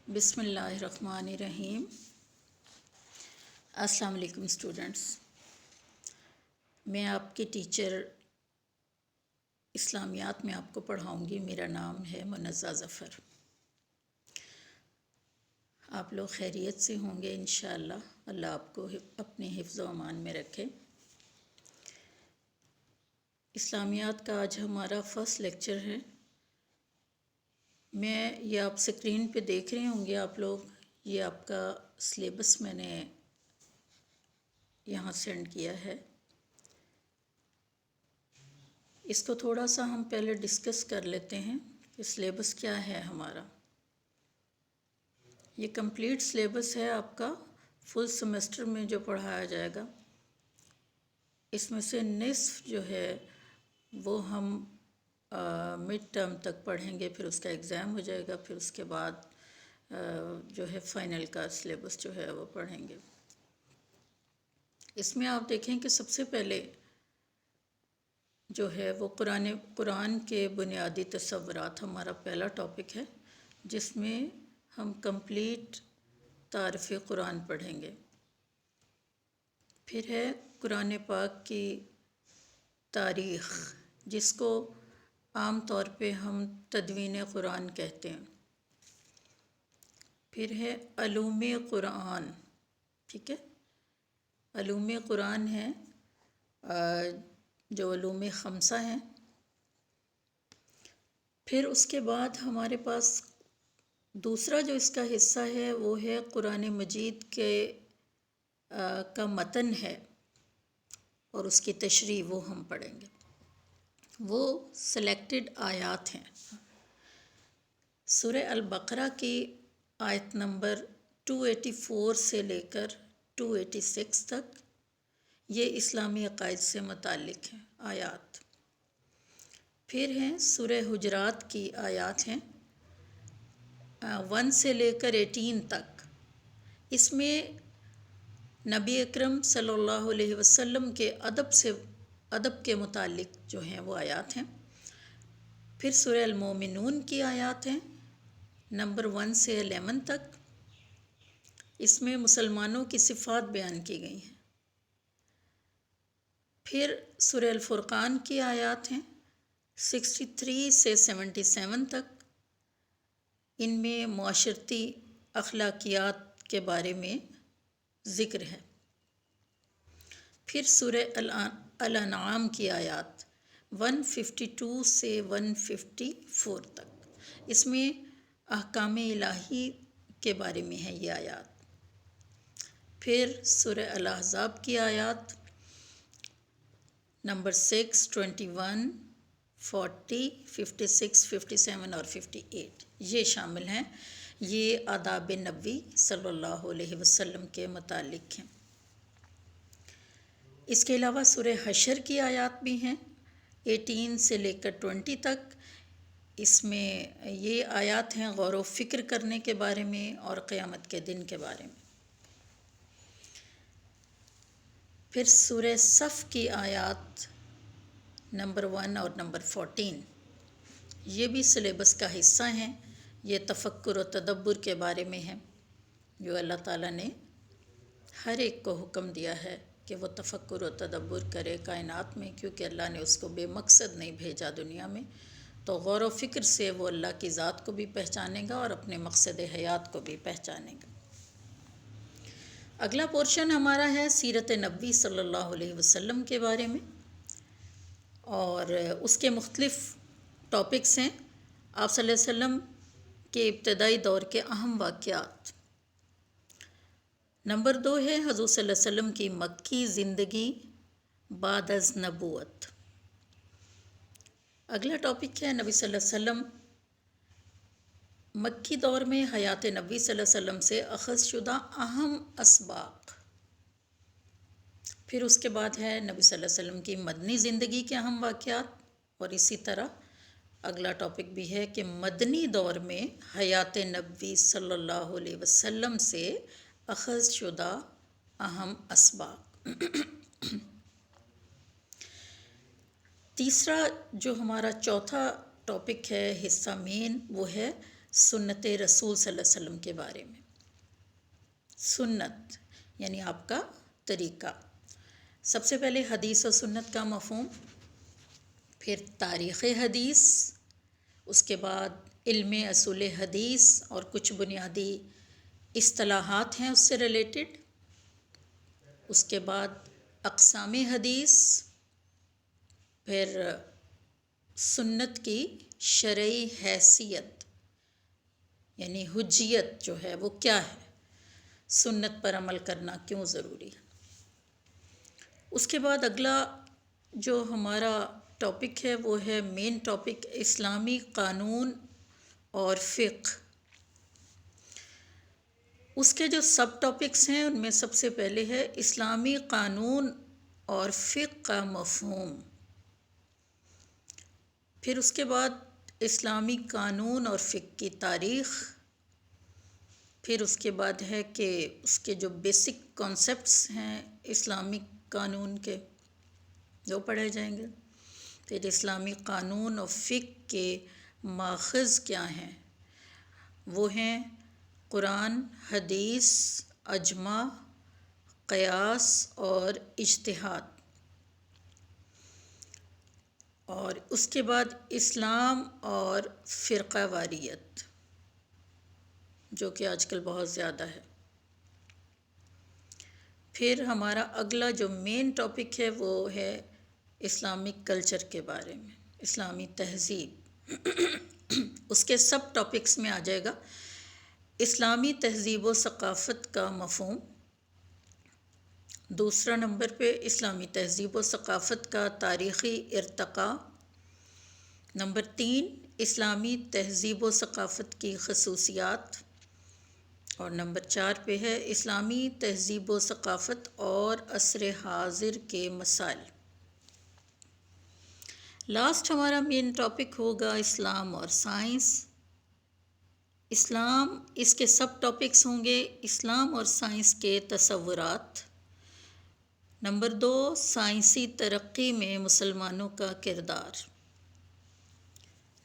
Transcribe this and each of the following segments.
بسم اللہ الرحمن الرحیم۔ السلام علیکم اسٹوڈنٹس، میں آپ کی ٹیچر اسلامیات میں آپ کو پڑھاؤں گی۔ میرا نام ہے منزہ ظفر۔ آپ لوگ خیریت سے ہوں گے انشاءاللہ۔ اللہ آپ کو اپنے حفظ و امان میں رکھے۔ اسلامیات کا آج ہمارا فرسٹ لیکچر ہے۔ یہ آپ سکرین پہ دیکھ رہے ہوں گے آپ لوگ، یہ آپ کا سلیبس میں نے یہاں سینڈ کیا ہے۔ اس کو تھوڑا سا ہم پہلے ڈسکس کر لیتے ہیں کہ سلیبس کیا ہے ہمارا۔ یہ کمپلیٹ سلیبس ہے آپ کا، فل سیمسٹر میں جو پڑھایا جائے گا۔ اس میں سے نصف جو ہے وہ ہم مڈ ٹرم تک پڑھیں گے، پھر اس کا ایگزام ہو جائے گا، پھر اس کے بعد جو ہے فائنل کا سلیبس جو ہے وہ پڑھیں گے۔ اس میں آپ دیکھیں کہ سب سے پہلے جو ہے وہ قرآن کے بنیادی تصورات ہمارا پہلا ٹاپک ہے، جس میں ہم کمپلیٹ تعارف قرآن پڑھیں گے۔ پھر ہے قرآن پاک کی تاریخ، جس کو عام طور پہ ہم تدوین قرآن کہتے ہیں۔ پھر ہے علوم قرآن، ٹھیک ہے، علوم قرآن ہے جو علوم خمسہ ہیں۔ پھر اس کے بعد ہمارے پاس دوسرا جو اس کا حصہ ہے وہ ہے قرآن مجید کا متن ہے، اور اس کی تشریح وہ ہم پڑھیں گے۔ وہ سلیکٹڈ آیات ہیں۔ سورہ البقرہ کی آیت نمبر 284 سے لے کر 286 تک یہ اسلامی عقائد سے متعلق ہیں آیات۔ پھر ہیں سورہ حجرات کی آیات ہیں 1 سے لے کر 18 تک۔ اس میں نبی اکرم صلی اللہ علیہ وسلم کے ادب کے متعلق جو ہیں وہ آیات ہیں۔ پھر سورہ المومنون کی آیات ہیں نمبر 1 سے 11 تک۔ اس میں مسلمانوں کی صفات بیان کی گئی ہیں۔ پھر سورہ الفرقان کی آیات ہیں 63 سے 77 تک۔ ان میں معاشرتی اخلاقیات کے بارے میں ذکر ہے۔ پھر سورہ الانعام کی آیات 152 سے 154 تک۔ اس میں احکام الہی کے بارے میں ہے یہ آیات۔ پھر سورہ الاحزاب کی آیات نمبر 6، 21، 40، 56، 57 اور 58 یہ شامل ہیں۔ یہ آداب نبوی صلی اللہ علیہ وسلم کے متعلق ہیں۔ اس کے علاوہ سورہ حشر کی آیات بھی ہیں 18 سے لے کر 20 تک۔ اس میں یہ آیات ہیں غور و فکر کرنے کے بارے میں اور قیامت کے دن کے بارے میں۔ پھر سورہ صف کی آیات نمبر 1 اور نمبر 14 یہ بھی سلیبس کا حصہ ہیں۔ یہ تفکر و تدبر کے بارے میں ہے، جو اللہ تعالیٰ نے ہر ایک کو حکم دیا ہے کہ وہ تفکر و تدبر کرے کائنات میں، کیونکہ اللہ نے اس کو بے مقصد نہیں بھیجا دنیا میں، تو غور و فکر سے وہ اللہ کی ذات کو بھی پہچانے گا اور اپنے مقصد حیات کو بھی پہچانے گا۔ اگلا پورشن ہمارا ہے سیرت نبوی صلی اللہ علیہ وسلم کے بارے میں، اور اس کے مختلف ٹاپکس ہیں۔ آپ صلی اللہ علیہ وسلم کے ابتدائی دور کے اہم واقعات۔ نمبر 2 ہے حضور صلی اللہ علیہ وسلم کی مکی زندگی بعد از نبوت۔ اگلا ٹاپک ہے نبی صلی اللہ علیہ وسلم مکی دور میں حیات نبی صلی اللہ علیہ وسلم سے اخذ شدہ اہم اسباق۔ پھر اس کے بعد ہے نبی صلی اللہ علیہ وسلم کی مدنی زندگی کے اہم واقعات، اور اسی طرح اگلا ٹاپک بھی ہے کہ مدنی دور میں حیات نبی صلی اللہ علیہ وسلم سے اخذ شدہ اہم اسباق۔ تیسرا جو ہمارا چوتھا ٹاپک ہے، حصہ مین، وہ ہے سنت رسول صلی اللہ علیہ وسلم کے بارے میں۔ سنت یعنی آپ کا طریقہ۔ سب سے پہلے حدیث و سنت کا مفہوم، پھر تاریخ حدیث، اس کے بعد علم اصول حدیث اور کچھ بنیادی اصطلاحات ہیں اس سے ریلیٹڈ، اس کے بعد اقسام حدیث، پھر سنت کی شرعی حیثیت یعنی حجیت جو ہے وہ کیا ہے، سنت پر عمل کرنا کیوں ضروری ہے۔ اس کے بعد اگلا جو ہمارا ٹاپک ہے وہ ہے مین ٹاپک، اسلامی قانون اور فقہ۔ اس کے جو سب ٹاپکس ہیں ان میں سب سے پہلے ہے اسلامی قانون اور فقہ کا مفہوم، پھر اس کے بعد اسلامی قانون اور فقہ کی تاریخ، پھر اس کے بعد ہے کہ اس کے جو بیسک کانسیپٹس ہیں اسلامک قانون کے وہ پڑھے جائیں گے، پھر اسلامی قانون اور فقہ کے ماخذ کیا ہیں، وہ ہیں قرآن، حدیث، اجماع، قیاس اور اجتہاد، اور اس کے بعد اسلام اور فرقہ واریت جو کہ آج کل بہت زیادہ ہے۔ پھر ہمارا اگلا جو مین ٹاپک ہے وہ ہے اسلامک کلچر کے بارے میں، اسلامی تہذیب۔ اس کے سب ٹاپکس میں آ جائے گا اسلامی تہذیب و ثقافت کا مفہوم، دوسرا نمبر پہ اسلامی تہذیب و ثقافت کا تاریخی ارتقاء، نمبر 3 اسلامی تہذیب و ثقافت کی خصوصیات، اور نمبر 4 پہ ہے اسلامی تہذیب و ثقافت اور عصر حاضر کے مسائل۔ لاسٹ ہمارا مین ٹاپک ہوگا اسلام اور سائنس۔ اسلام، اس کے سب ٹاپکس ہوں گے اسلام اور سائنس کے تصورات، نمبر 2 سائنسی ترقی میں مسلمانوں کا کردار،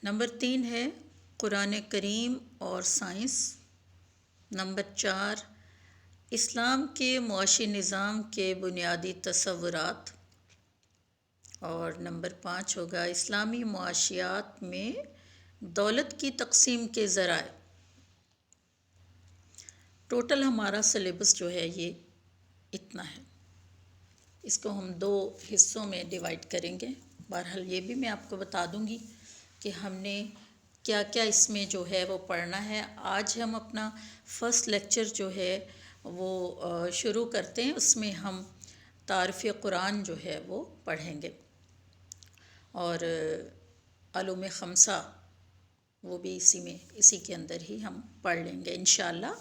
نمبر 3 ہے قرآن کریم اور سائنس، نمبر 4 اسلام کے معاشی نظام کے بنیادی تصورات، اور نمبر 5 ہوگا اسلامی معاشیات میں دولت کی تقسیم کے ذرائع۔ ٹوٹل ہمارا سلیبس جو ہے یہ اتنا ہے، اس کو ہم 2 حصوں میں ڈیوائڈ کریں گے۔ بہرحال یہ بھی میں آپ کو بتا دوں گی کہ ہم نے کیا کیا اس میں جو ہے وہ پڑھنا ہے۔ آج ہم اپنا فرسٹ لیکچر جو ہے وہ شروع کرتے ہیں، اس میں ہم تعارف قرآن جو ہے وہ پڑھیں گے، اور علوم خمسہ وہ بھی اسی کے اندر ہی ہم پڑھ لیں گے انشاءاللہ۔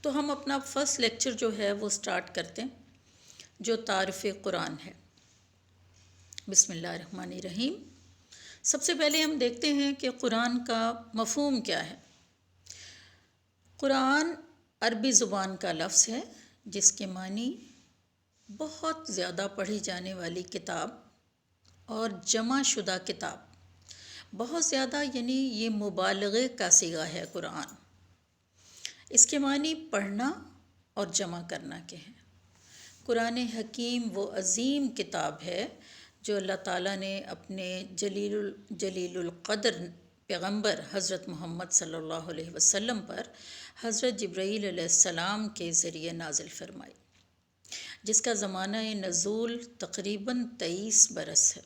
تو ہم اپنا فرسٹ لیکچر جو ہے وہ سٹارٹ کرتے ہیں جو تعارف قرآن ہے۔ بسم اللہ الرحمن الرحیم۔ سب سے پہلے ہم دیکھتے ہیں کہ قرآن کا مفہوم کیا ہے۔ قرآن عربی زبان کا لفظ ہے جس کے معنی بہت زیادہ پڑھی جانے والی کتاب اور جمع شدہ کتاب۔ بہت زیادہ یعنی یہ مبالغے کا صیغہ ہے قرآن۔ اس کے معنی پڑھنا اور جمع کرنا کے ہیں۔ قرآن حکیم وہ عظیم کتاب ہے جو اللہ تعالیٰ نے اپنے جلیل القدر پیغمبر حضرت محمد صلی اللہ علیہ وسلم پر حضرت جبرائیل علیہ السلام کے ذریعے نازل فرمائی، جس کا زمانہ نزول تقریباً 23 برس ہے،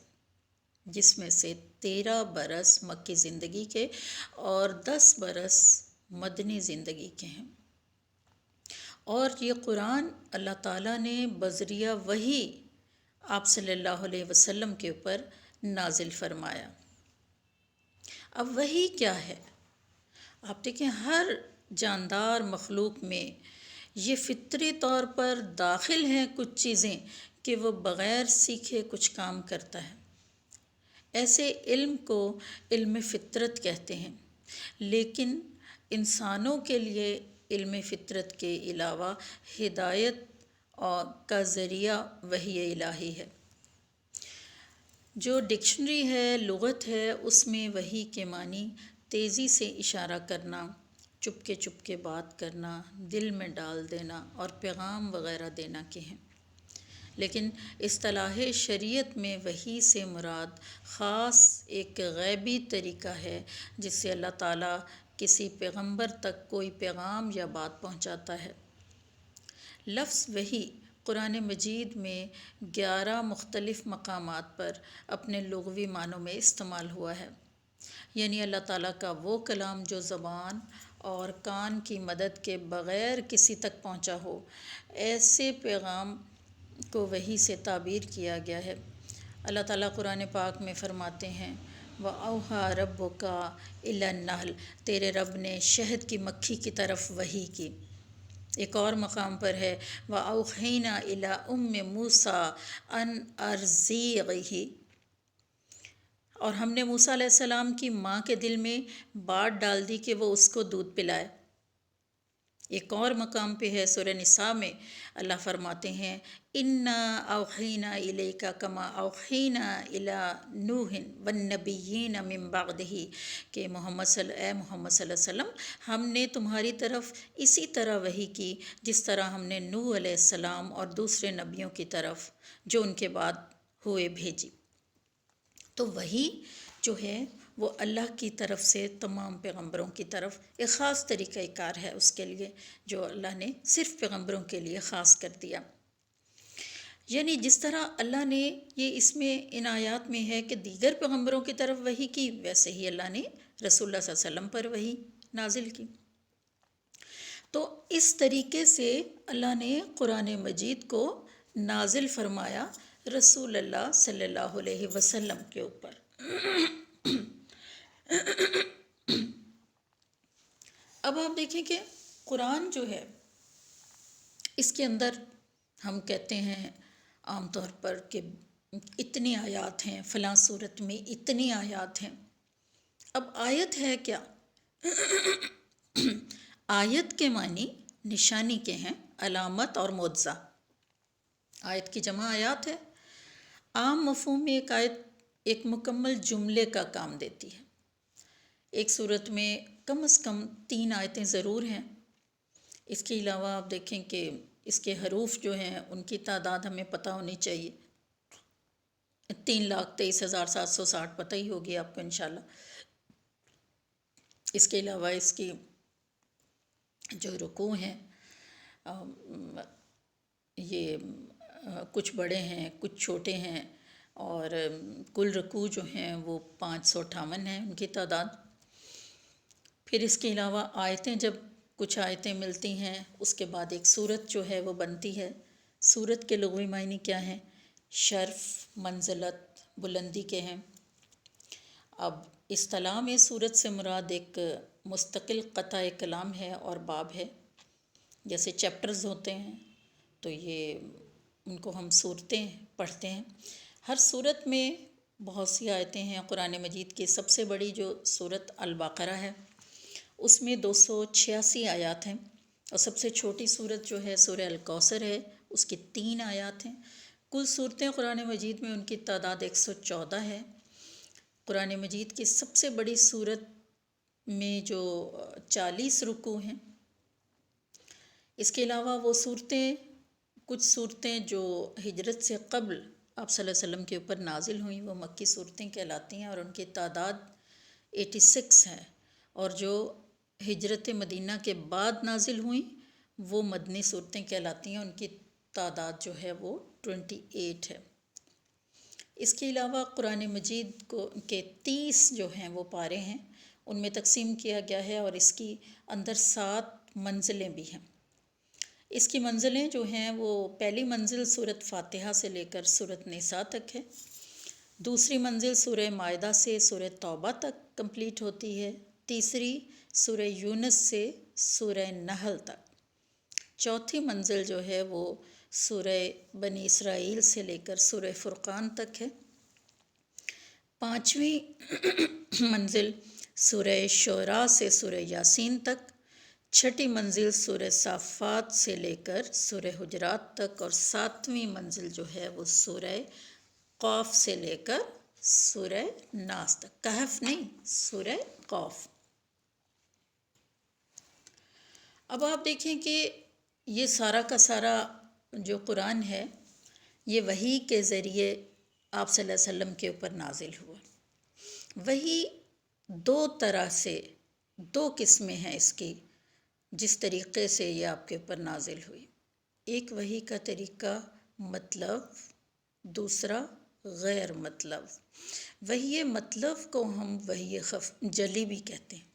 جس میں سے 13 برس مکی زندگی کے اور 10 برس مدنی زندگی کے ہیں، اور یہ قرآن اللہ تعالیٰ نے بذریعہ وحی آپ صلی اللہ علیہ وسلم کے اوپر نازل فرمایا۔ اب وحی کیا ہے؟ آپ دیکھیں ہر جاندار مخلوق میں یہ فطری طور پر داخل ہیں کچھ چیزیں کہ وہ بغیر سیکھے کچھ کام کرتا ہے۔ ایسے علم کو علم فطرت کہتے ہیں، لیکن انسانوں کے لیے علم فطرت کے علاوہ ہدایت کا ذریعہ وحی الہی ہے۔ جو ڈکشنری ہے، لغت ہے، اس میں وحی کے معنی تیزی سے اشارہ کرنا، چپ کے بات کرنا، دل میں ڈال دینا اور پیغام وغیرہ دینا کے ہیں۔ لیکن اصطلاح شریعت میں وحی سے مراد خاص ایک غیبی طریقہ ہے جس سے اللہ تعالیٰ کسی پیغمبر تک کوئی پیغام یا بات پہنچاتا ہے۔ لفظ وحی قرآن مجید میں 11 مختلف مقامات پر اپنے لغوی معنوں میں استعمال ہوا ہے، یعنی اللہ تعالیٰ کا وہ کلام جو زبان اور کان کی مدد کے بغیر کسی تک پہنچا ہو۔ ایسے پیغام کو وحی سے تعبیر کیا گیا ہے۔ اللہ تعالیٰ قرآن پاک میں فرماتے ہیں وَأَوْحَىٰ رَبُّكَ إِلَى النَّحْلِ، تیرے رب نے شہد کی مکھی کی طرف وحی کی۔ ایک اور مقام پر ہے وَأَوْحَيْنَا إِلَىٰ أُمِّ مُوسَىٰ أَنْ أَرْضِعِهِ، اور ہم نے موسیٰ علیہ السلام کی ماں کے دل میں بات ڈال دی کہ وہ اس کو دودھ پلائے۔ ایک اور مقام پہ ہے سورہ نساء میں اللہ فرماتے ہیں اِنَّا أَوْحَيْنَا إِلَيْكَ كَمَا أَوْحَيْنَا إِلَىٰ نُوحٍ وَالنَّبِيِّينَ مِن بَعْدِهِ، کہ محمد صلی اللہ علیہ وسلم ہم نے تمہاری طرف اسی طرح وحی کی جس طرح ہم نے نوح علیہ السلام اور دوسرے نبیوں کی طرف جو ان کے بعد ہوئے بھیجی۔ تو وحی جو ہے وہ اللہ کی طرف سے تمام پیغمبروں کی طرف ایک خاص طریقہ کار ہے اس کے لیے جو اللہ نے صرف پیغمبروں کے لیے خاص کر دیا۔ یعنی جس طرح اللہ نے یہ اس میں ان آیات میں ہے کہ دیگر پیغمبروں کی طرف وحی کی، ویسے ہی اللہ نے رسول اللہ صلی اللہ علیہ وسلم پر وحی نازل کی۔ تو اس طریقے سے اللہ نے قرآن مجید کو نازل فرمایا رسول اللہ صلی اللہ علیہ وسلم کے اوپر۔ اب آپ دیکھیں کہ قرآن جو ہے اس کے اندر ہم کہتے ہیں عام طور پر کہ اتنی آیات ہیں، فلاں صورت میں اتنی آیات ہیں۔ اب آیت ہے کیا؟ آیت کے معنی نشانی کے ہیں، علامت اور معجزہ۔ آیت کی جمع آیات ہے۔ عام مفہوم میں ایک آیت ایک مکمل جملے کا کام دیتی ہے۔ ایک صورت میں کم از کم 3 آیتیں ضرور ہیں۔ اس کے علاوہ آپ دیکھیں کہ اس کے حروف جو ہیں ان کی تعداد ہمیں پتہ ہونی چاہیے۔ 3,23,760 پتہ ہی ہوگی آپ کو انشاءاللہ۔ اس کے علاوہ اس کی جو رکوع ہیں یہ کچھ بڑے ہیں کچھ چھوٹے ہیں، اور کل رکوع جو ہیں وہ 558 ہیں ان کی تعداد۔ پھر اس کے علاوہ آیتیں، جب کچھ آیتیں ملتی ہیں اس کے بعد ایک صورت جو ہے وہ بنتی ہے۔ صورت کے لغوی معنی کیا ہیں؟ شرف، منزلت، بلندی کے ہیں۔ اب اصطلاح میں صورت سے مراد ایک مستقل قطع کلام ہے اور باب ہے۔ جیسے چیپٹرز ہوتے ہیں تو یہ ان کو ہم صورتیں پڑھتے ہیں۔ ہر صورت میں بہت سی آیتیں ہیں۔ قرآن مجید کی سب سے بڑی جو صورت البقرہ ہے اس میں 286 آیات ہیں، اور سب سے چھوٹی صورت جو ہے سورہ الکوثر ہے، اس کی 3 آیات ہیں۔ کل صورتیں قرآن مجید میں ان کی تعداد 114 ہے۔ قرآن مجید کی سب سے بڑی صورت میں جو 40 رکوع ہیں۔ اس کے علاوہ وہ صورتیں، کچھ صورتیں جو ہجرت سے قبل آپ صلی اللہ علیہ وسلم کے اوپر نازل ہوئیں وہ مکی صورتیں کہلاتی ہیں، اور ان کی تعداد 86 ہے، اور جو ہجرت مدینہ کے بعد نازل ہوئیں وہ مدنی صورتیں کہلاتی ہیں، ان کی تعداد جو ہے وہ 28 ہے۔ اس کے علاوہ قرآن مجید کو کے 30 جو ہیں وہ پارے ہیں، ان میں تقسیم کیا گیا ہے، اور اس کی اندر 7 منزلیں بھی ہیں۔ اس کی منزلیں جو ہیں وہ پہلی منزل سورۃ فاتحہ سے لے کر سورۃ نساء تک ہے، دوسری منزل سورہ مائدہ سے سورہ توبہ تک کمپلیٹ ہوتی ہے، تیسری سورہ یونس سے سورہ نحل تک، چوتھی منزل جو ہے وہ سورہ بنی اسرائیل سے لے کر سورہ فرقان تک ہے، پانچویں منزل سورہ شعراء سے سورہ یاسین تک، چھٹی منزل سورہ صافات سے لے کر سورہ حجرات تک، اور ساتویں منزل جو ہے وہ سورہ قاف سے لے کر سورہ ناس تک۔ کہف نہیں، سورہ قاف۔ اب آپ دیکھیں کہ یہ سارا کا سارا جو قرآن ہے یہ وحی کے ذریعے آپ صلی اللہ علیہ وسلم کے اوپر نازل ہوا۔ وحی دو طرح سے، دو قسمیں ہیں اس کی، جس طریقے سے یہ آپ کے اوپر نازل ہوئی۔ ایک وحی کا طریقہ مطلب، دوسرا غیر مطلب۔ وحی مطلب کو ہم وحی جلی بھی کہتے ہیں،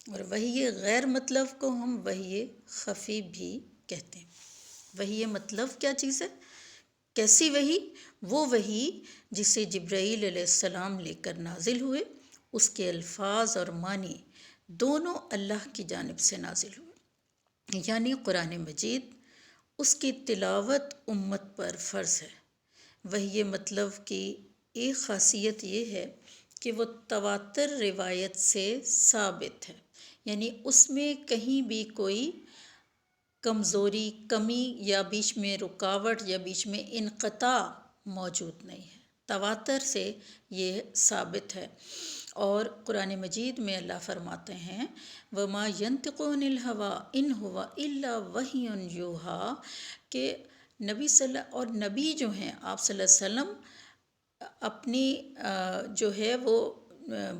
اور وحی غیر مطلب کو ہم وحی خفی بھی کہتے ہیں۔ وحی مطلب کیا چیز ہے؟ کیسی وحی؟ وہ وحی جسے جبرائیل علیہ السلام لے کر نازل ہوئے، اس کے الفاظ اور معنی دونوں اللہ کی جانب سے نازل ہوئے، یعنی قرآن مجید، اس کی تلاوت امت پر فرض ہے۔ وحی مطلب کی ایک خاصیت یہ ہے کہ وہ تواتر روایت سے ثابت ہے، یعنی اس میں کہیں بھی کوئی کمزوری، کمی یا بیچ میں رکاوٹ یا بیچ میں انقطاع موجود نہیں ہے۔ تواتر سے یہ ثابت ہے۔ اور قرآن مجید میں اللہ فرماتے ہیں وَمَا يَنطِقُ عَنِ الْهَوَىٰ إِنْ هُوَ إِلَّا وَحْيٌ يُوحَىٰ، کہ اور نبی جو ہیں آپ صلی اللہ علیہ وسلم اپنی جو ہے وہ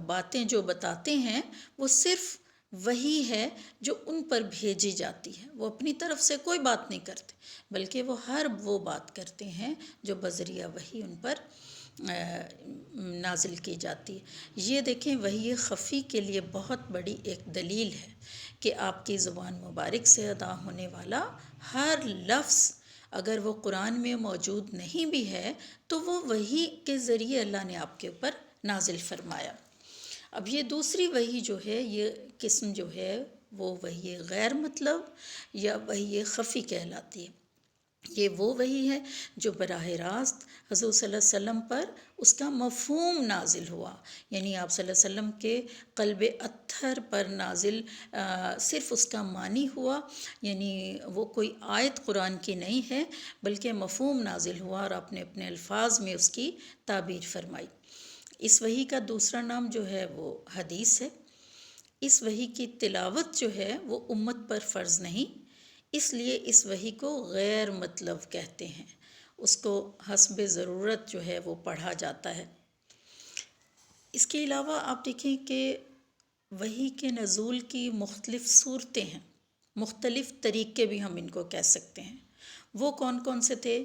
باتیں جو بتاتے ہیں وہ صرف وحی ہے جو ان پر بھیجی جاتی ہے۔ وہ اپنی طرف سے کوئی بات نہیں کرتے، بلکہ وہ ہر وہ بات کرتے ہیں جو بذریعہ وحی ان پر نازل کی جاتی ہے۔ یہ دیکھیں وحی خفی کے لیے بہت بڑی ایک دلیل ہے کہ آپ کی زبان مبارک سے ادا ہونے والا ہر لفظ اگر وہ قرآن میں موجود نہیں بھی ہے تو وہ وحی کے ذریعے اللہ نے آپ کے اوپر نازل فرمایا۔ اب یہ دوسری وحی جو ہے، یہ قسم جو ہے وہ وحی غیر مطلب یا وحی خفی کہلاتی ہے۔ یہ وہ وحی ہے جو براہ راست حضور صلی اللہ علیہ وسلم پر اس کا مفہوم نازل ہوا، یعنی آپ صلی اللہ علیہ وسلم کے قلب اطہر پر نازل صرف اس کا معنی ہوا، یعنی وہ کوئی آیت قرآن کی نہیں ہے بلکہ مفہوم نازل ہوا اور آپ نے اپنے الفاظ میں اس کی تعبیر فرمائی۔ اس وحی کا دوسرا نام جو ہے وہ حدیث ہے۔ اس وحی کی تلاوت جو ہے وہ امت پر فرض نہیں، اس لیے اس وحی کو غیر مطلب کہتے ہیں، اس کو حسب ضرورت جو ہے وہ پڑھا جاتا ہے۔ اس کے علاوہ آپ دیکھیں کہ وحی کے نزول کی مختلف صورتیں ہیں، مختلف طریقے بھی ہم ان کو کہہ سکتے ہیں۔ وہ کون کون سے تھے؟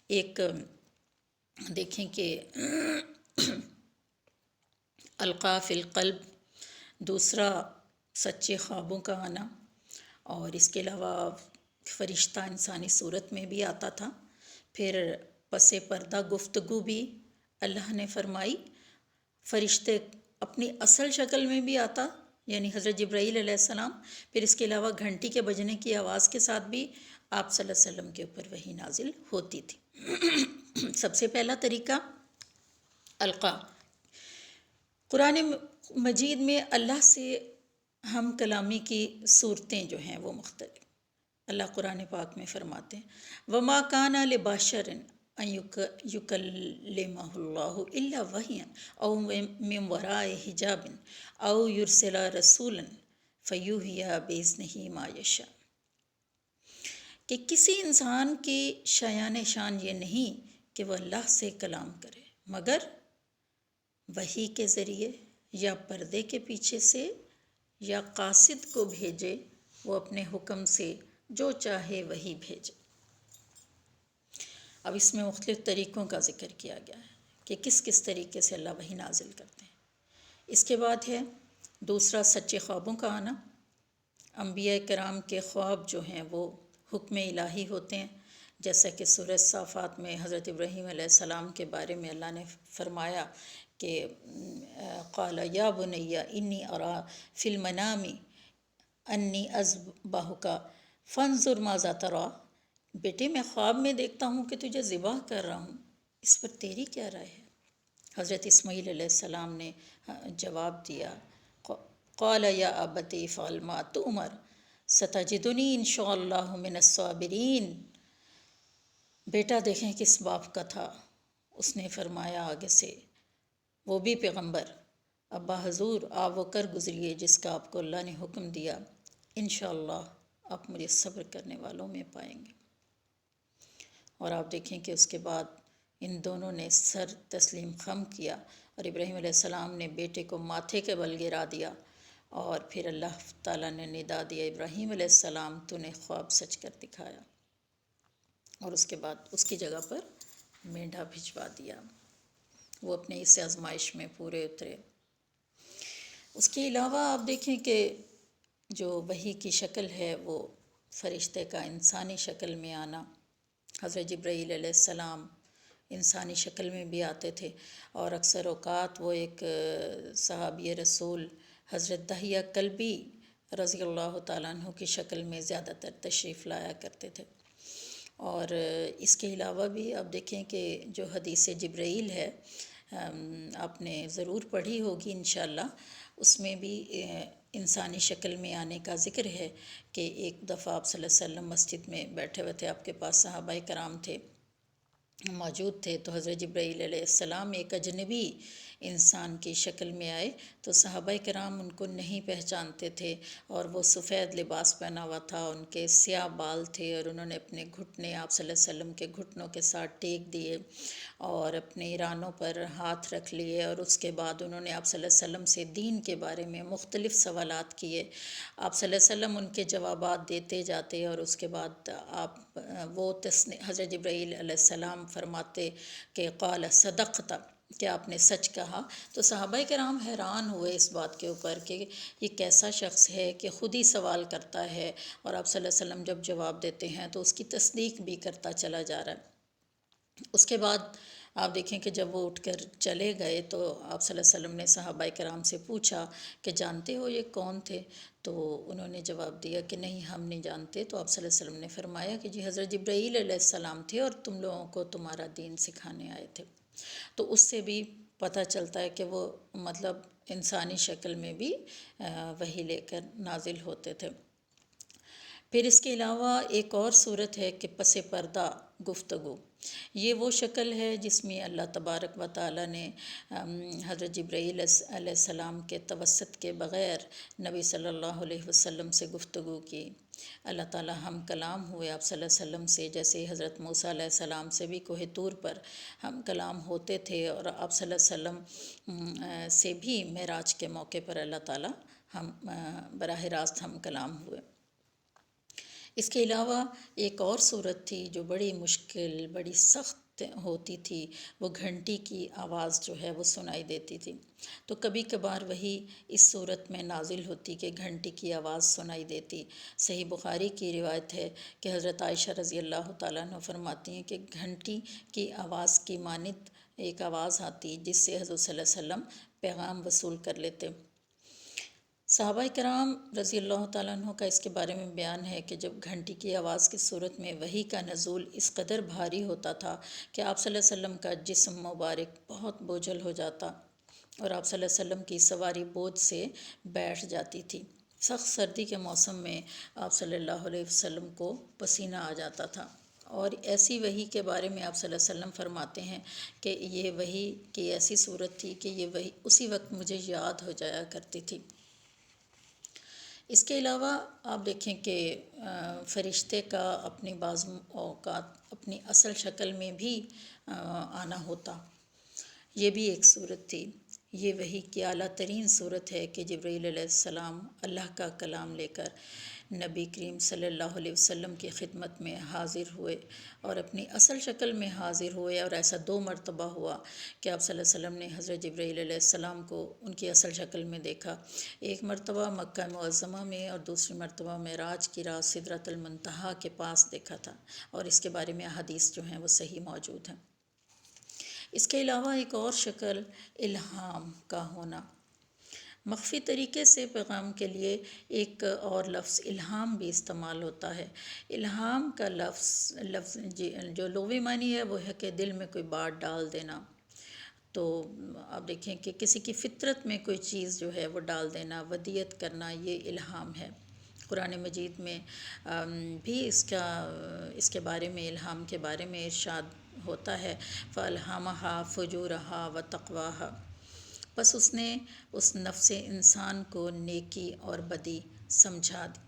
ایک دیکھیں کہ القاء فی القلب، دوسرا سچے خوابوں کا آنا، اور اس کے علاوہ فرشتہ انسانی صورت میں بھی آتا تھا۔ پھر پس پردہ گفتگو بھی اللہ نے فرمائی، فرشتے اپنی اصل شکل میں بھی آتا، یعنی حضرت جبرائیل علیہ السلام۔ پھر اس کے علاوہ گھنٹی کے بجنے کی آواز کے ساتھ بھی آپ صلی اللہ علیہ وسلم کے اوپر وحی نازل ہوتی تھی۔ سب سے پہلا طریقہ القاء۔ قرآن مجید میں اللہ سے ہم کلامی کی صورتیں جو ہیں وہ مختلف۔ اللہ قرآن پاک میں فرماتے ہیں وَمَا كَانَ لِبَشَرٍ أَن يُكَلِّمَهُ اللَّهُ إِلَّا وَحْيًا أَوْ مِن وَرَاءِ حِجَابٍ أَوْ يُرْسِلَ رَسُولًا فَيُوحِيَ بِإِذْنِهِ مَا يَشَاءُ، کہ کسی انسان کی شایان شان یہ نہیں کہ وہ اللہ سے کلام کرے مگر وحی کے ذریعے یا پردے کے پیچھے سے یا قاصد کو بھیجے، وہ اپنے حکم سے جو چاہے وہی بھیجے۔ اب اس میں مختلف طریقوں کا ذکر کیا گیا ہے کہ کس کس طریقے سے اللہ وحی نازل کرتے ہیں۔ اس کے بعد ہے دوسرا سچے خوابوں کا آنا۔ انبیاء کرام کے خواب جو ہیں وہ حکم الہی ہوتے ہیں، جیسا کہ سورہ صافات میں حضرت ابراہیم علیہ السلام کے بارے میں اللہ نے فرمایا کہ قال یا بنی انی اری فی المنام انی اذبحک فانظر ماذا تری، بیٹے میں خواب میں دیکھتا ہوں کہ تجھے ذبح کر رہا ہوں، اس پر تیری کیا رائے ہے؟ حضرت اسماعیل علیہ السلام نے جواب دیا قال یا ابت افعل ما تؤمر ستجدنی ان شاء اللہ من الصابرین۔ بیٹا دیکھیں کس باپ کا تھا، اس نے فرمایا آگے سے، وہ بھی پیغمبر، ابا حضور آپ وہ کر گزریے جس کا آپ کو اللہ نے حکم دیا، انشاءاللہ آپ مجھے صبر کرنے والوں میں پائیں گے۔ اور آپ دیکھیں کہ اس کے بعد ان دونوں نے سر تسلیم خم کیا اور ابراہیم علیہ السلام نے بیٹے کو ماتھے کے بل گرا دیا، اور پھر اللہ تعالیٰ نے ندا دیا، ابراہیم علیہ السلام تو نے خواب سچ کر دکھایا، اور اس کے بعد اس کی جگہ پر مینڈھا بھجوا دیا۔ وہ اپنے اس آزمائش میں پورے اترے۔ اس کے علاوہ آپ دیکھیں کہ جو وحی کی شکل ہے وہ فرشتے کا انسانی شکل میں آنا، حضرت جبرائیل علیہ السلام انسانی شکل میں بھی آتے تھے، اور اکثر اوقات وہ ایک صحابی رسول حضرت دحیہ کلبی رضی اللہ تعالیٰ عنہ کی شکل میں زیادہ تر تشریف لایا کرتے تھے۔ اور اس کے علاوہ بھی آپ دیکھیں کہ جو حدیث جبرائیل ہے آپ نے ضرور پڑھی ہوگی انشاءاللہ، اس میں بھی انسانی شکل میں آنے کا ذکر ہے کہ ایک دفعہ آپ صلی اللہ علیہ وسلم مسجد میں بیٹھے ہوئے تھے، آپ کے پاس صحابہ کرام تھے، موجود تھے، تو حضرت جبرائیل علیہ السلام ایک اجنبی انسان کی شکل میں آئے، تو صحابہ کرام ان کو نہیں پہچانتے تھے، اور وہ سفید لباس پہنا ہوا تھا، ان کے سیاہ بال تھے، اور انہوں نے اپنے گھٹنے آپ صلی اللہ علیہ وسلم کے گھٹنوں کے ساتھ ٹیک دیے اور اپنے رانوں پر ہاتھ رکھ لیے، اور اس کے بعد انہوں نے آپ صلی اللہ علیہ وسلم سے دین کے بارے میں مختلف سوالات کیے۔ آپ صلی اللہ علیہ وسلم ان کے جوابات دیتے جاتے، اور اس کے بعد حضرت جبرائیل علیہ السلام فرماتے کہ قال صدقت، کہ آپ نے سچ کہا۔ تو صحابہ کرام حیران ہوئے اس بات کے اوپر کہ یہ کیسا شخص ہے کہ خود ہی سوال کرتا ہے، اور آپ صلی اللہ علیہ وسلم جب جواب دیتے ہیں تو اس کی تصدیق بھی کرتا چلا جا رہا ہے۔ اس کے بعد آپ دیکھیں کہ جب وہ اٹھ کر چلے گئے تو آپ صلی اللہ علیہ وسلم نے صحابہ کرام سے پوچھا کہ جانتے ہو یہ کون تھے؟ تو انہوں نے جواب دیا کہ نہیں، ہم نہیں جانتے۔ تو آپ صلی اللہ علیہ وسلم نے فرمایا کہ جی حضرت جبرائیل علیہ السلام تھے، اور تم لوگوں کو تمہارا دین سکھانے آئے تھے۔ تو اس سے بھی پتہ چلتا ہے کہ وہ مطلب انسانی شکل میں بھی وحی لے کر نازل ہوتے تھے۔ پھر اس کے علاوہ ایک اور صورت ہے کہ پس پردہ گفتگو۔ یہ وہ شکل ہے جس میں اللہ تبارک و تعالیٰ نے حضرت جبرائیل علیہ السلام کے توسط کے بغیر نبی صلی اللہ علیہ وسلم سے گفتگو کی۔ اللہ تعالیٰ ہم کلام ہوئے آپ صلی اللہ علیہ وسلم سے، جیسے حضرت موسیٰ علیہ السلام سے بھی کوہ طور پر ہم کلام ہوتے تھے، اور آپ صلی اللہ علیہ وسلم سے بھی معراج کے موقع پر اللہ تعالیٰ ہم براہ راست ہم کلام ہوئے۔ اس کے علاوہ ایک اور صورت تھی جو بڑی مشکل، بڑی سخت ہوتی تھی، وہ گھنٹی کی آواز جو ہے وہ سنائی دیتی تھی۔ تو کبھی کبھار وہی اس صورت میں نازل ہوتی کہ گھنٹی کی آواز سنائی دیتی۔ صحیح بخاری کی روایت ہے کہ حضرت عائشہ رضی اللہ تعالیٰ عنہ فرماتی ہیں کہ گھنٹی کی آواز کی مانند ایک آواز آتی جس سے حضرت صلی اللہ علیہ وسلم پیغام وصول کر لیتے۔ صحابہ کرام رضی اللہ تعالیٰ عنہ کا اس کے بارے میں بیان ہے کہ جب گھنٹی کی آواز کی صورت میں وحی کا نزول اس قدر بھاری ہوتا تھا کہ آپ صلی اللہ علیہ وسلم کا جسم مبارک بہت بوجھل ہو جاتا، اور آپ صلی اللہ علیہ وسلم کی سواری بوجھ سے بیٹھ جاتی تھی۔ سخت سردی کے موسم میں آپ صلی اللہ علیہ وسلم کو پسینہ آ جاتا تھا، اور ایسی وحی کے بارے میں آپ صلی اللہ علیہ وسلم فرماتے ہیں کہ یہ وحی کی ایسی صورت تھی کہ یہ وحی اسی وقت مجھے یاد ہو جایا کرتی تھی۔ اس کے علاوہ آپ دیکھیں کہ فرشتے کا اپنی بعض اوقات اپنی اصل شکل میں بھی آنا ہوتا، یہ بھی ایک صورت تھی۔ یہ وحی کی اعلیٰ ترین صورت ہے کہ جبرائیل علیہ السلام اللہ کا کلام لے کر نبی کریم صلی اللہ علیہ وسلم کی خدمت میں حاضر ہوئے، اور اپنی اصل شکل میں حاضر ہوئے، اور ایسا 2 مرتبہ ہوا کہ آپ صلی اللہ علیہ وسلم نے حضرت جبرائیل علیہ السلام کو ان کی اصل شکل میں دیکھا۔ ایک مرتبہ مکہ معظمہ میں، اور دوسری مرتبہ معراج کی رات سدرۃ المنتہا کے پاس دیکھا تھا، اور اس کے بارے میں احادیث جو ہیں وہ صحیح موجود ہیں۔ اس کے علاوہ ایک اور شکل الہام کا ہونا۔ مخفی طریقے سے پیغام کے لیے ایک اور لفظ الہام بھی استعمال ہوتا ہے۔ الہام کا لفظ جو لغوی معنی ہے وہ ہے کہ دل میں کوئی بات ڈال دینا۔ تو آپ دیکھیں کہ کسی کی فطرت میں کوئی چیز جو ہے وہ ڈال دینا، ودیت کرنا، یہ الہام ہے۔ قرآن مجید میں بھی اس کے بارے میں، الہام کے بارے میں ارشاد ہوتا ہے فَأَلْهَمَهَا فُجُورَهَا وَتَقْوَاهَا، بس اس نے اس نفس انسان کو نیکی اور بدی سمجھا دی۔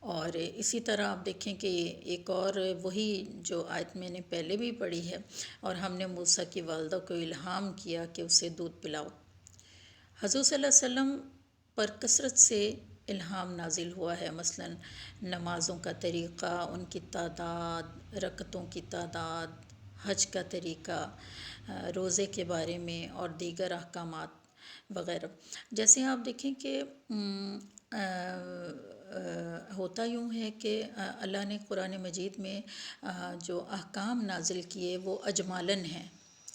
اور اسی طرح آپ دیکھیں کہ ایک اور وہی جو آیت میں نے پہلے بھی پڑھی ہے، اور ہم نے موسیٰ کی والدہ کو الہام کیا کہ اسے دودھ پلاؤ۔ حضور صلی اللہ علیہ وسلم پر کثرت سے الہام نازل ہوا ہے، مثلاً نمازوں کا طریقہ، ان کی تعداد، رکعتوں کی تعداد، حج کا طریقہ، روزے کے بارے میں اور دیگر احکامات وغیرہ۔ جیسے آپ دیکھیں کہ ہوتا یوں ہے کہ اللہ نے قرآن مجید میں جو احکام نازل کیے وہ اجمالاً ہیں،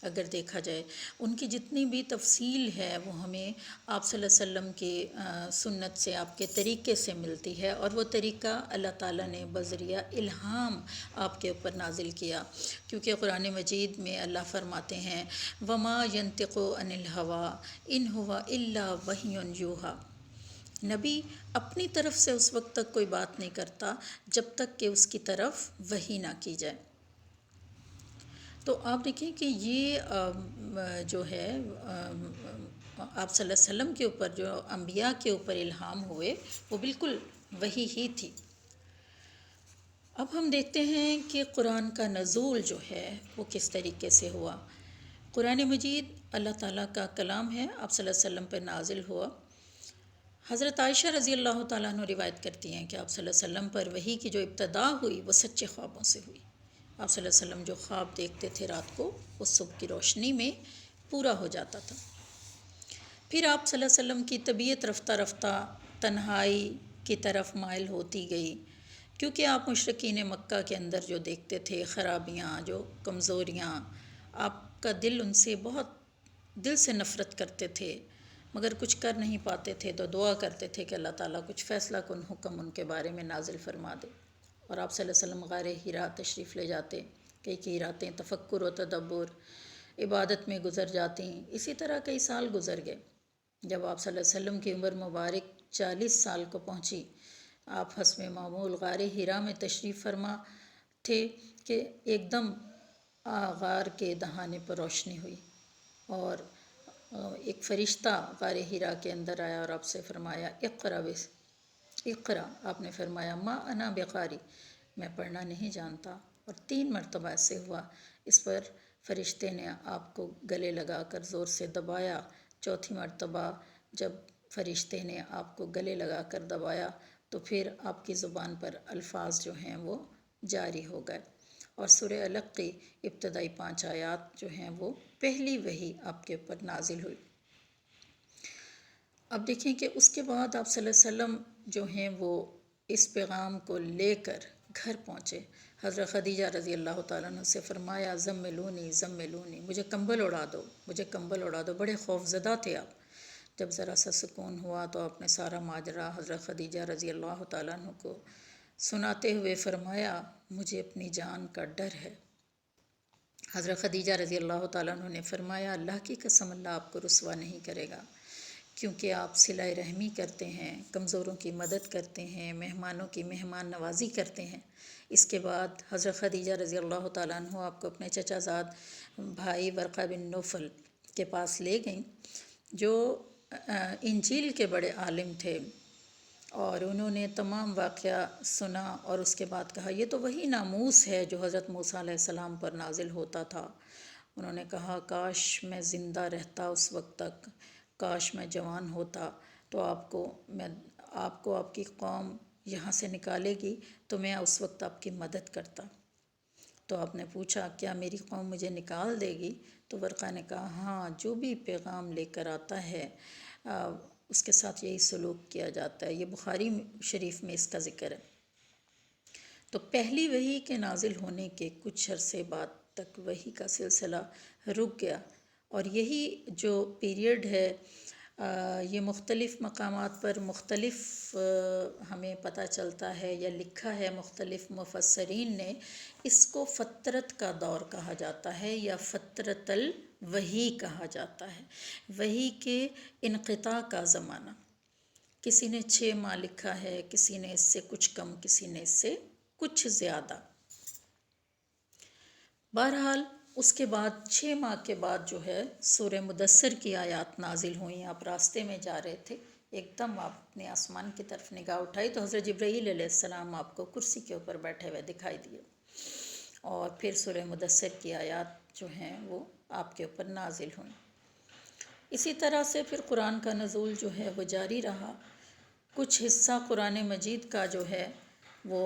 اگر دیکھا جائے ان کی جتنی بھی تفصیل ہے وہ ہمیں آپ صلی اللہ علیہ وسلم کی سنت سے، آپ کے طریقے سے ملتی ہے، اور وہ طریقہ اللہ تعالیٰ نے بذریعہ الہام آپ کے اوپر نازل کیا، کیونکہ قرآن مجید میں اللہ فرماتے ہیں وَمَا يَنطِقُ عَنِ الْهَوَىٰ إِنْ هُوَ إِلَّا وَحْيٌ يُوحَىٰ۔ نبی اپنی طرف سے اس وقت تک کوئی بات نہیں کرتا جب تک کہ اس کی طرف وحی نہ کی جائے۔ تو آپ دیکھیں کہ یہ جو ہے آپ صلی اللہ علیہ وسلم کے اوپر جو انبیاء کے اوپر الہام ہوئے وہ بالکل وحی ہی تھی۔ اب ہم دیکھتے ہیں کہ قرآن کا نزول جو ہے وہ کس طریقے سے ہوا۔ قرآن مجید اللہ تعالیٰ کا کلام ہے، آپ صلی اللہ علیہ وسلم پر نازل ہوا۔ حضرت عائشہ رضی اللہ تعالیٰ عنہ روایت کرتی ہیں کہ آپ صلی اللہ علیہ وسلم پر وحی کی جو ابتدا ہوئی وہ سچے خوابوں سے ہوئی۔ آپ صلی اللہ علیہ وسلم جو خواب دیکھتے تھے رات کو، وہ صبح کی روشنی میں پورا ہو جاتا تھا۔ پھر آپ صلی اللہ علیہ وسلم کی طبیعت رفتہ رفتہ تنہائی کی طرف مائل ہوتی گئی، کیونکہ آپ مشرکین مکہ کے اندر جو دیکھتے تھے خرابیاں، جو کمزوریاں، آپ کا دل ان سے بہت دل سے نفرت کرتے تھے، مگر کچھ کر نہیں پاتے تھے، تو دعا کرتے تھے کہ اللہ تعالیٰ کچھ فیصلہ کن حکم ان کے بارے میں نازل فرما دے۔ اور آپ صلی اللہ علیہ وسلم غار حرا تشریف لے جاتے، کئی راتیں تفکر و تدبر عبادت میں گزر جاتی۔ اسی طرح کئی سال گزر گئے۔ جب آپ صلی اللہ علیہ وسلم کی عمر مبارک 40 سال کو پہنچی، آپ حسب معمول غار حرا میں تشریف فرما تھے کہ ایک دم غار کے دہانے پر روشنی ہوئی، اور ایک فرشتہ غار حرا کے اندر آیا اور آپ سے فرمایا اقرا۔ آپ نے فرمایا ما انا بقاری، میں پڑھنا نہیں جانتا، اور 3 مرتبہ ایسے ہوا۔ اس پر فرشتے نے آپ کو گلے لگا کر زور سے دبایا۔ چوتھی مرتبہ جب فرشتے نے آپ کو گلے لگا کر دبایا تو پھر آپ کی زبان پر الفاظ جو ہیں وہ جاری ہو گئے، اور سورہ علق کی ابتدائی 5 آیات جو ہیں وہ پہلی وحی آپ کے اوپر نازل ہوئی۔ اب دیکھیں کہ اس کے بعد آپ صلی اللہ علیہ وسلم جو ہیں وہ اس پیغام کو لے کر گھر پہنچے۔ حضرت خدیجہ رضی اللہ تعالیٰ عنہ سے فرمایا زملونی، مجھے کمبل اڑا دو، بڑے خوف زدہ تھے آپ۔ جب ذرا سا سکون ہوا تو آپ نے سارا ماجرا حضرت خدیجہ رضی اللہ تعالیٰ عنہ کو سناتے ہوئے فرمایا مجھے اپنی جان کا ڈر ہے۔ حضرت خدیجہ رضی اللہ تعالیٰ عنہ نے فرمایا اللہ کی قسم، اللہ آپ کو رسوا نہیں کرے گا، کیونکہ آپ صلہ رحمی کرتے ہیں، کمزوروں کی مدد کرتے ہیں، مہمانوں کی مہمان نوازی کرتے ہیں۔ اس کے بعد حضرت خدیجہ رضی اللہ تعالیٰ عنہ آپ کو اپنے چچا زاد بھائی ورقہ بن نوفل کے پاس لے گئیں، جو انجیل کے بڑے عالم تھے، اور انہوں نے تمام واقعہ سنا، اور اس کے بعد کہا یہ تو وہی ناموس ہے جو حضرت موسیٰ علیہ السلام پر نازل ہوتا تھا۔ انہوں نے کہا کاش میں زندہ رہتا اس وقت تک، کاش میں جوان ہوتا تو آپ کو آپ کی قوم یہاں سے نکالے گی تو میں اس وقت آپ کی مدد کرتا۔ تو آپ نے پوچھا کیا میری قوم مجھے نکال دے گی؟ تو ورقہ نے کہا ہاں، جو بھی پیغام لے کر آتا ہے اس کے ساتھ یہی سلوک کیا جاتا ہے۔ یہ بخاری شریف میں اس کا ذکر ہے۔ تو پہلی وحی کے نازل ہونے کے کچھ عرصے بعد تک وحی کا سلسلہ رک گیا، اور یہی جو پیریڈ ہے یہ مختلف مقامات پر مختلف ہمیں پتہ چلتا ہے یا لکھا ہے مختلف مفسرین نے، اس کو فترت کا دور کہا جاتا ہے یا فترت الوحی کہا جاتا ہے، وحی کے انقطاع کا زمانہ۔ کسی نے 6 ماہ لکھا ہے، کسی نے اس سے کچھ کم، کسی نے اس سے کچھ زیادہ۔ بہرحال اس کے بعد 6 ماہ کے بعد جو ہے سورہ مدثر کی آیات نازل ہوئیں۔ آپ راستے میں جا رہے تھے، ایک دم آپ نے آسمان کی طرف نگاہ اٹھائی تو حضرت جبرائیل علیہ السلام آپ کو کرسی کے اوپر بیٹھے ہوئے دکھائی دیے، اور پھر سورہ مدثر کی آیات جو ہیں وہ آپ کے اوپر نازل ہوئیں۔ اسی طرح سے پھر قرآن کا نزول جو ہے وہ جاری رہا۔ کچھ حصہ قرآن مجید کا جو ہے وہ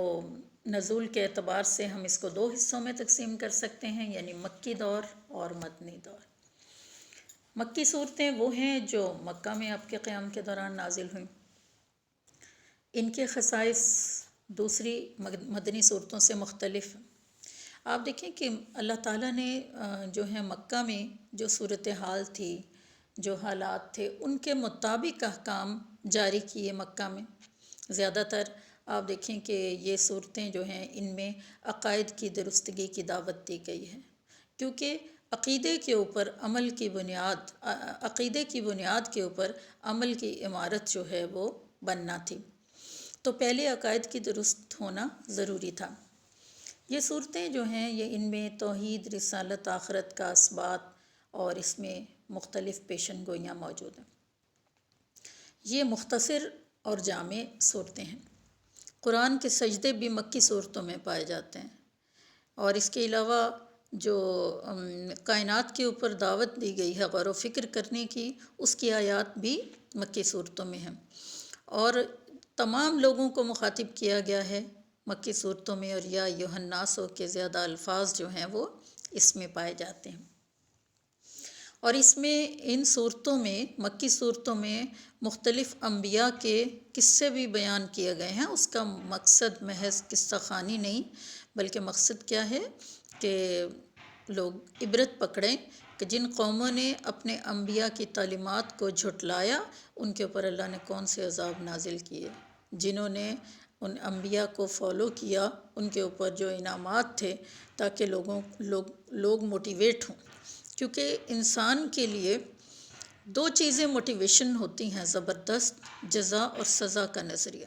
نزول کے اعتبار سے ہم اس کو 2 حصوں میں تقسیم کر سکتے ہیں، یعنی مکی دور اور مدنی دور۔ مکی صورتیں وہ ہیں جو مکہ میں آپ کے قیام کے دوران نازل ہوئیں۔ ان کے خصائص دوسری مدنی صورتوں سے مختلف ہیں۔ آپ دیکھیں کہ اللہ تعالیٰ نے جو ہے مکہ میں جو صورتحال تھی، جو حالات تھے، ان کے مطابق احکام جاری کیے مکہ میں۔ زیادہ تر آپ دیکھیں کہ یہ صورتیں جو ہیں ان میں عقائد کی درستگی کی دعوت دی گئی ہے، کیونکہ عقیدے کے اوپر عمل کی بنیاد، عقیدے کی بنیاد کے اوپر عمل کی عمارت جو ہے وہ بننا تھی، تو پہلے عقائد کی درست ہونا ضروری تھا۔ یہ صورتیں جو ہیں یہ ان میں توحید، رسالت، آخرت کا اثبات اور اس میں مختلف پیشن گوئیاں موجود ہیں۔ یہ مختصر اور جامع صورتیں ہیں۔ قرآن کے سجدے بھی مکی صورتوں میں پائے جاتے ہیں، اور اس کے علاوہ جو کائنات کے اوپر دعوت دی گئی ہے غور و فکر کرنے کی، اس کی آیات بھی مکی صورتوں میں ہیں، اور تمام لوگوں کو مخاطب کیا گیا ہے مکی صورتوں میں، اور یا ایھا الناس کے زیادہ الفاظ جو ہیں وہ اس میں پائے جاتے ہیں۔ اور اس میں ان صورتوں میں، مکی صورتوں میں مختلف انبیاء کے قصے بھی بیان کیے گئے ہیں۔ اس کا مقصد محض قصہ خوانی نہیں، بلکہ مقصد کیا ہے کہ لوگ عبرت پکڑیں کہ جن قوموں نے اپنے انبیاء کی تعلیمات کو جھٹلایا، ان کے اوپر اللہ نے کون سے عذاب نازل کیے۔ جنہوں نے ان انبیاء کو فالو کیا، ان کے اوپر جو انعامات تھے، تاکہ لوگ موٹیویٹ ہوں، کیونکہ انسان کے لیے 2 چیزیں موٹیویشن ہوتی ہیں زبردست: جزا اور سزا کا نظریہ۔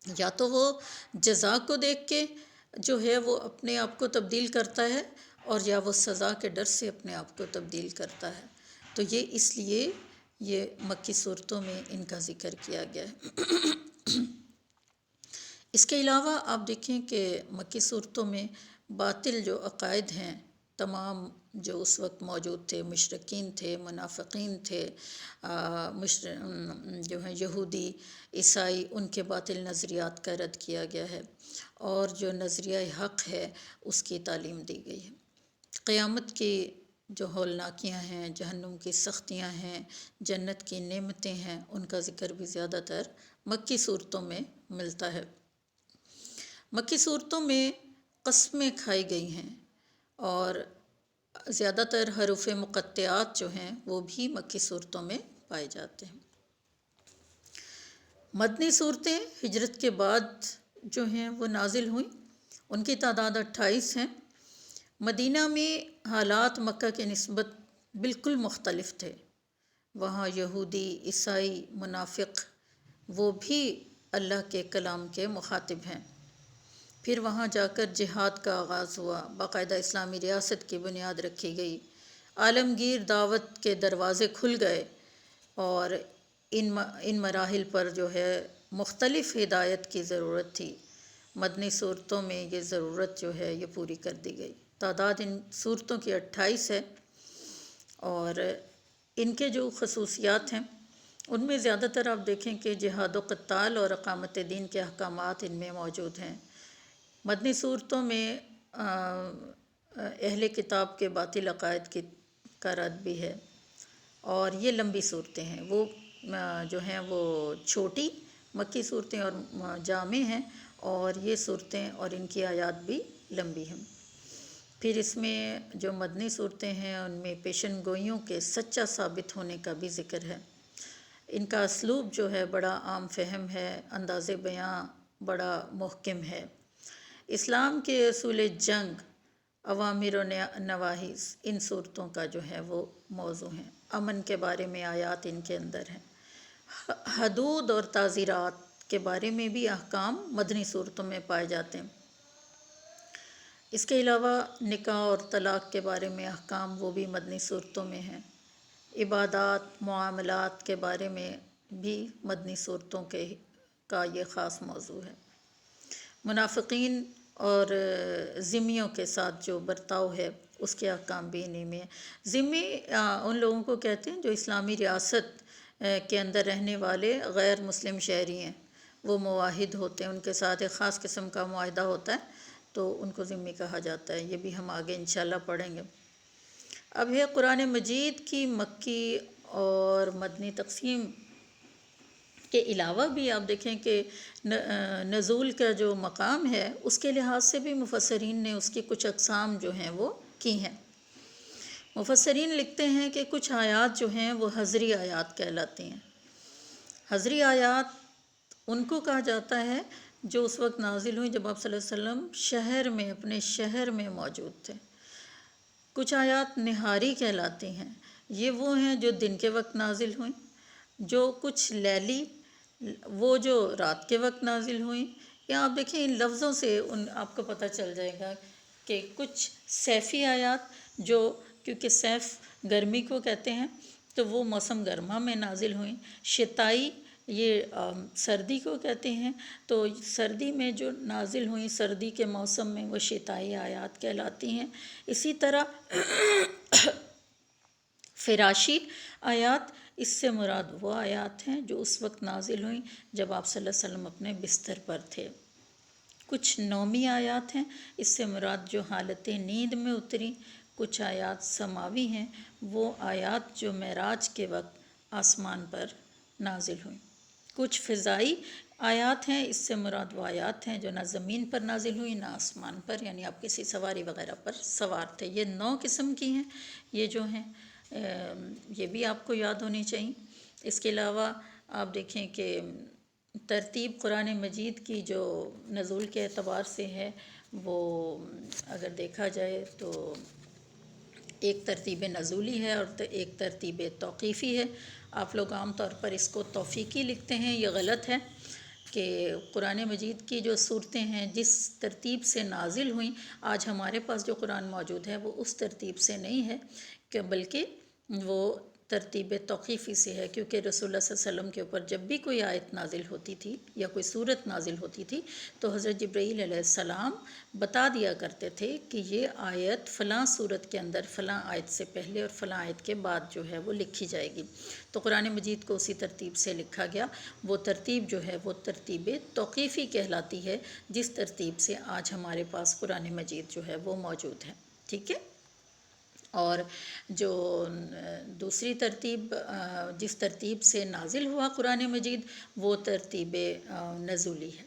یا تو وہ جزا کو دیکھ کے جو ہے وہ اپنے آپ کو تبدیل کرتا ہے، اور یا وہ سزا کے ڈر سے اپنے آپ کو تبدیل کرتا ہے۔ تو یہ اس لیے یہ مکی صورتوں میں ان کا ذکر کیا گیا ہے۔ اس کے علاوہ آپ دیکھیں کہ مکی صورتوں میں باطل جو عقائد ہیں، تمام جو اس وقت موجود تھے، مشرکین تھے، منافقین تھے، جو ہیں یہودی، عیسائی، ان کے باطل نظریات کا رد کیا گیا ہے، اور جو نظریہ حق ہے اس کی تعلیم دی گئی ہے۔ قیامت کی جو ہولناکیاں ہیں، جہنم کی سختیاں ہیں، جنت کی نعمتیں ہیں، ان کا ذکر بھی زیادہ تر مکی صورتوں میں ملتا ہے۔ مکی صورتوں میں قسمیں کھائی گئی ہیں، اور زیادہ تر حروف مقطعات جو ہیں وہ بھی مکی صورتوں میں پائے جاتے ہیں۔ مدنی صورتیں ہجرت کے بعد جو ہیں وہ نازل ہوئیں، ان کی تعداد 28 ہیں۔ مدینہ میں حالات مکہ کے نسبت بالکل مختلف تھے۔ وہاں یہودی، عیسائی، منافق وہ بھی اللہ کے کلام کے مخاطب ہیں۔ پھر وہاں جا کر جہاد کا آغاز ہوا، باقاعدہ اسلامی ریاست کی بنیاد رکھی گئی، عالمگیر دعوت کے دروازے کھل گئے، اور ان مراحل پر جو ہے مختلف ہدایت کی ضرورت تھی۔ مدنی صورتوں میں یہ ضرورت جو ہے یہ پوری کر دی گئی۔ تعداد ان صورتوں کی 28 ہے، اور ان کے جو خصوصیات ہیں ان میں زیادہ تر آپ دیکھیں کہ جہاد و قتال اور اقامت دین کے احکامات ان میں موجود ہیں۔ مدنی صورتوں میں اہل کتاب کے باطل عقائد کا رد بھی ہے، اور یہ لمبی صورتیں ہیں۔ وہ جو ہیں وہ چھوٹی مکی صورتیں اور جامع ہیں، اور یہ صورتیں اور ان کی آیات بھی لمبی ہیں۔ پھر اس میں جو مدنی صورتیں ہیں ان میں پیشن گوئیوں کے سچا ثابت ہونے کا بھی ذکر ہے۔ ان کا اسلوب جو ہے بڑا عام فہم ہے، انداز بیاں بڑا محکم ہے۔ اسلام کے اصول جنگ، اوامر و نواہی ان صورتوں کا جو ہے وہ موضوع ہیں۔ امن کے بارے میں آیات ان کے اندر ہیں۔ حدود اور تعزیرات کے بارے میں بھی احکام مدنی صورتوں میں پائے جاتے ہیں۔ اس کے علاوہ نکاح اور طلاق کے بارے میں احکام وہ بھی مدنی صورتوں میں ہیں۔ عبادات، معاملات کے بارے میں بھی مدنی صورتوں کا یہ خاص موضوع ہے۔ منافقین اور ذمیوں کے ساتھ جو برتاؤ ہے اس کے احکام بھی انہی میں ہیں۔ ذمی ان لوگوں کو کہتے ہیں جو اسلامی ریاست کے اندر رہنے والے غیر مسلم شہری ہیں، وہ معاہد ہوتے ہیں، ان کے ساتھ ایک خاص قسم کا معاہدہ ہوتا ہے تو ان کو ذمی کہا جاتا ہے۔ یہ بھی ہم آگے انشاءاللہ پڑھیں گے۔ اب ہے قرآن مجید کی مکی اور مدنی تقسیم کے علاوہ بھی آپ دیکھیں کہ نزول کا جو مقام ہے اس کے لحاظ سے بھی مفسرین نے اس کی کچھ اقسام جو ہیں وہ کی ہیں۔ مفسرین لکھتے ہیں کہ کچھ آیات جو ہیں وہ حضری آیات کہلاتی ہیں۔ حضری آیات ان کو کہا جاتا ہے جو اس وقت نازل ہوئی جب آپ صلی اللہ علیہ وسلم اپنے شہر میں موجود تھے۔ کچھ آیات نہاری کہلاتی ہیں، یہ وہ ہیں جو دن کے وقت نازل ہوئیں۔ جو کچھ لیلی، وہ جو رات کے وقت نازل ہوئیں۔ یا آپ دیکھیں ان لفظوں سے آپ کو پتہ چل جائے گا کہ کچھ سیفی آیات جو، کیونکہ سیف گرمی کو کہتے ہیں تو وہ موسم گرما میں نازل ہوئیں۔ شتائی یہ سردی کو کہتے ہیں تو سردی میں جو نازل ہوئیں، سردی کے موسم میں، وہ شتائی آیات کہلاتی ہیں۔ اسی طرح فراشی آیات، اس سے مراد وہ آیات ہیں جو اس وقت نازل ہوئیں جب آپ صلی اللہ علیہ وسلم اپنے بستر پر تھے۔ کچھ نومی آیات ہیں، اس سے مراد جو حالت نیند میں اتری۔ کچھ آیات سماوی ہیں، وہ آیات جو معراج کے وقت آسمان پر نازل ہوئیں۔ کچھ فضائی آیات ہیں، اس سے مراد وہ آیات ہیں جو نہ زمین پر نازل ہوئیں نہ آسمان پر، یعنی آپ کسی سواری وغیرہ پر سوار تھے۔ یہ 9 قسم کی ہیں، یہ جو ہیں یہ بھی آپ کو یاد ہونی چاہیے۔ اس کے علاوہ آپ دیکھیں کہ ترتیب قرآن مجید کی جو نزول کے اعتبار سے ہے وہ اگر دیکھا جائے تو ایک ترتیب نزولی ہے اور ایک ترتیب توقیفی ہے۔ آپ لوگ عام طور پر اس کو توفیقی لکھتے ہیں، یہ غلط ہے کہ قرآن مجید کی جو صورتیں ہیں جس ترتیب سے نازل ہوئیں، آج ہمارے پاس جو قرآن موجود ہے وہ اس ترتیب سے نہیں ہے کہ بلکہ وہ ترتیب توقیفی سے ہے، کیونکہ رسول اللہ صلی اللہ علیہ وسلم کے اوپر جب بھی کوئی آیت نازل ہوتی تھی یا کوئی صورت نازل ہوتی تھی تو حضرت جبرائیل علیہ السلام بتا دیا کرتے تھے کہ یہ آیت فلاں صورت کے اندر فلاں آیت سے پہلے اور فلاں آیت کے بعد جو ہے وہ لکھی جائے گی۔ تو قرآن مجید کو اسی ترتیب سے لکھا گیا۔ وہ ترتیب جو ہے وہ ترتیب توقیفی کہلاتی ہے، جس ترتیب سے آج ہمارے پاس قرآن مجید جو ہے وہ موجود ہے، ٹھیک ہے۔ اور جو دوسری ترتیب جس ترتیب سے نازل ہوا قرآن مجید وہ ترتیب نزولی ہے۔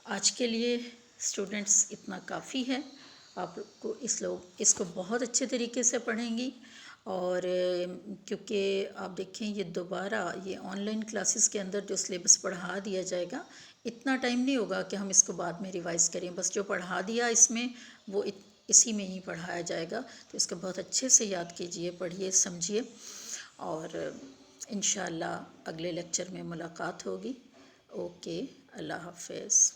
آج کے لیے اسٹوڈنٹس اتنا کافی ہے۔ آپ کو اس کو بہت اچھے طریقے سے پڑھیں گی، اور کیونکہ آپ دیکھیں یہ دوبارہ یہ آن لائن کلاسز کے اندر جو سلیبس پڑھا دیا جائے گا، اتنا ٹائم نہیں ہوگا کہ ہم اس کو بعد میں ریوائز کریں، بس جو پڑھا دیا اس میں وہ اسی میں ہی پڑھایا جائے گا۔ تو اس کو بہت اچھے سے یاد کیجئے، پڑھیے، سمجھیے، اور انشاءاللہ اگلے لیکچر میں ملاقات ہوگی۔ اوکے، اللہ حافظ۔